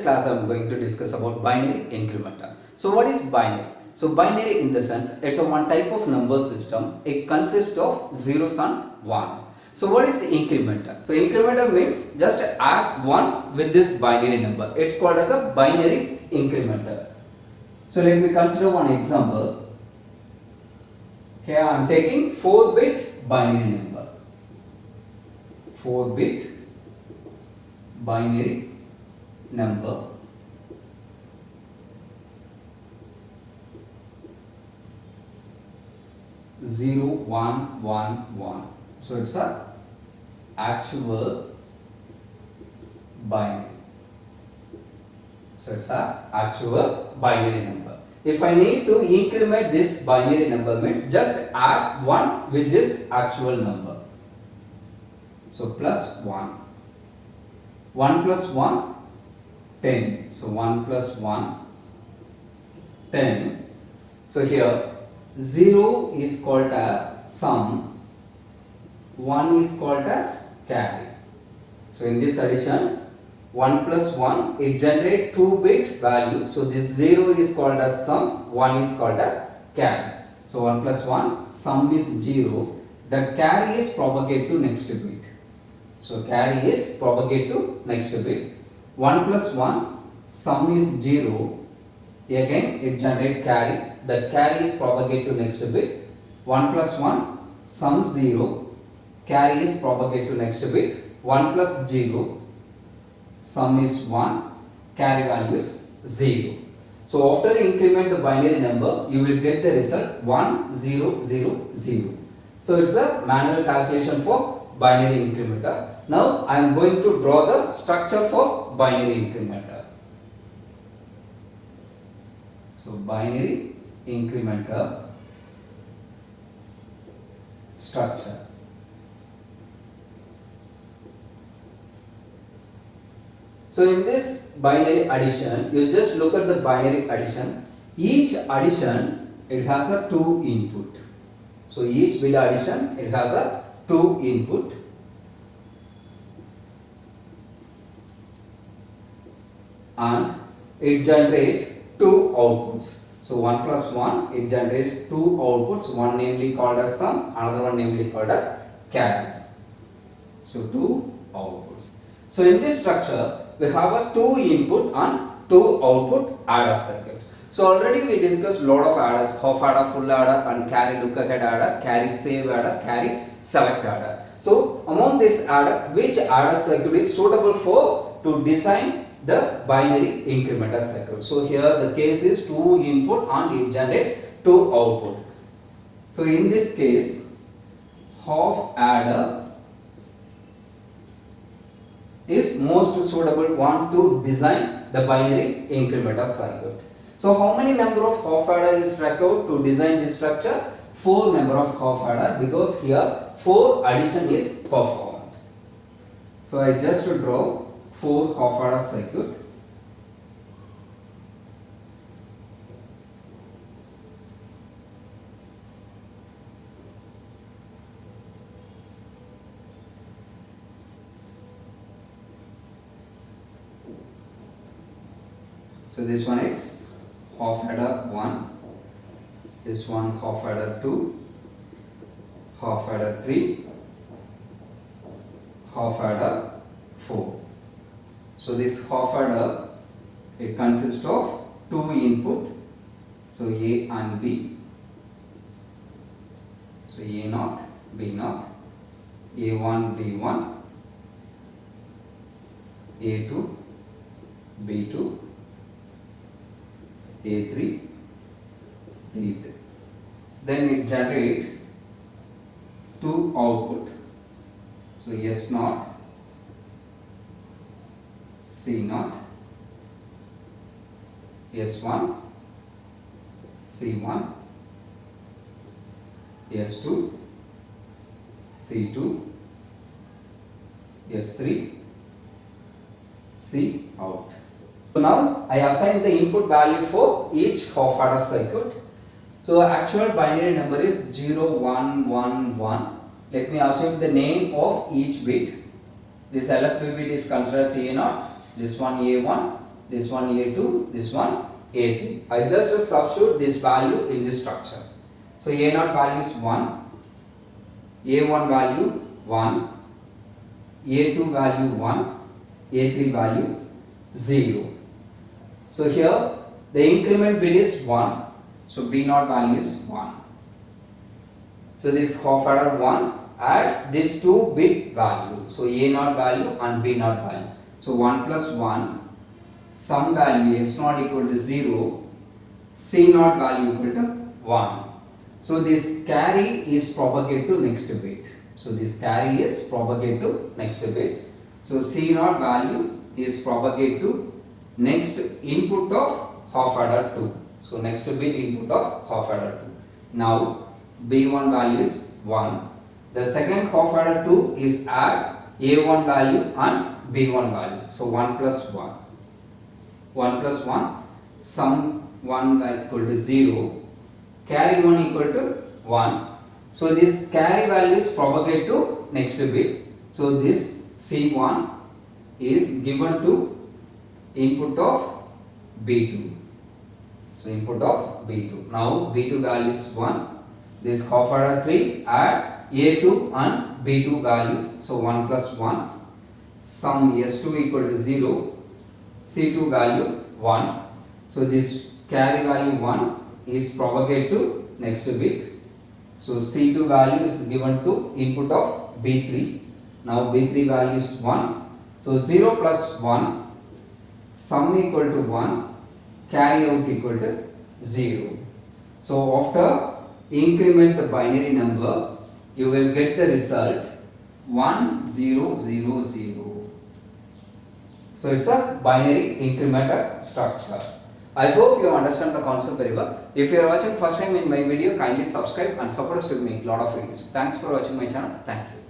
Class I am going to discuss about binary incrementer. So what is binary? So binary in the sense it's a one type of number system. It consists of zeros and one. So what is the incrementer? So incrementer means just add 1 with this binary number. It's called as a binary incrementer. So let me consider one example. Here I am taking 4-bit binary number. 4-bit binary number zero one one one. So it's a actual binary. So it's a actual binary number. If I need to increment this binary number means just add 1 with this actual number. So plus 1. 1 plus 1 10. So 1 plus 1 10. So here 0 is called as sum, 1 is called as carry. So in this addition 1 plus 1 it generates 2-bit value. So this 0 is called as sum, 1 is called as carry. So 1 plus 1 sum is 0, the carry is propagate to next bit. So carry is propagate to next bit. 1 plus 1 sum is 0, again it generate carry, the carry is propagate to next bit. 1 plus 1 sum 0, carry is propagate to next bit. 1 plus 0 sum is 1, carry value is 0. So after increment the binary number you will get the result 1 0 0 0. So it's a manual calculation for binary incrementer. Now I am going to draw the structure for binary incrementer. So binary incrementer structure. So in this binary addition, you just look at the binary addition. Each addition it has a 2 input. So each bit addition it has a 2 input. And it generates 2 outputs. So 1 plus 1 it generates 2 outputs, one namely called as sum, another one namely called as carry. So 2 outputs. So in this structure we have a 2 input and 2 output adder circuit. So already we discussed lot of adders, half adder, full adder and carry look ahead adder, carry save adder, carry select adder. So among this adder, which adder circuit is suitable for to design the binary incrementer circuit? So here the case is 2 input and it generate 2 output. So in this case half adder is most suitable one to design the binary incrementer circuit. So how many number of half adder is required to design this structure? 4 number of half adder, because here 4 addition is performed. So I just draw 4 half adder circuit. So this one is half adder 1, this one half adder 2, half adder 3, half adder 4. So this half adder it consists of 2 input, so A and B. So A naught, B naught, A1, B1, A2, B2, A3, B3. Then it generates 2 output. So S naught, C naught, S1, C1, S2, C2, S3, C out. So now I assign the input value for each half adder circuit. So actual binary number is 0 1 1 1. Let me assume the name of each bit. This LSB bit is considered as A0, this one A1, this one A2, this one A3. I just substitute this value in this structure. So A0 value is 1, A1 value 1, A2 value 1, A3 value 0. So here the increment bit is 1, so B0 value is 1. So this half adder 1, add this 2 bit value, so A0 value and B0 value. So 1 plus 1, some value S0 equal to 0, C0 value equal to 1. So this carry is propagate to next bit. So this carry is propagate to next bit. So C0 value is propagate to next input of half adder 2. So next bit input of half adder 2. Now B1 value is 1. The second half adder 2 is add A1 value and B1 value. So 1 plus 1. 1 plus 1, sum 1 value equal to 0, carry 1 equal to 1. So this carry value is propagate to next bit. So this C1 is given to input of B2. So input of B2. Now B2 value is 1. This half adder 3, add A2 and B2 value. So 1 plus 1, sum S2 equal to 0, C2 value 1. So this carry value 1 is propagate to next bit. So C2 value is given to input of B3. Now B3 value is 1. So 0 plus 1, sum equal to 1, carry out equal to 0. So after increment the binary number, you will get the result 1 0 0 0. So it's a binary incrementer structure. I hope you understand the concept very well. If you are watching first time in my video, kindly subscribe and support us to make lot of videos. Thanks for watching my channel. Thank you.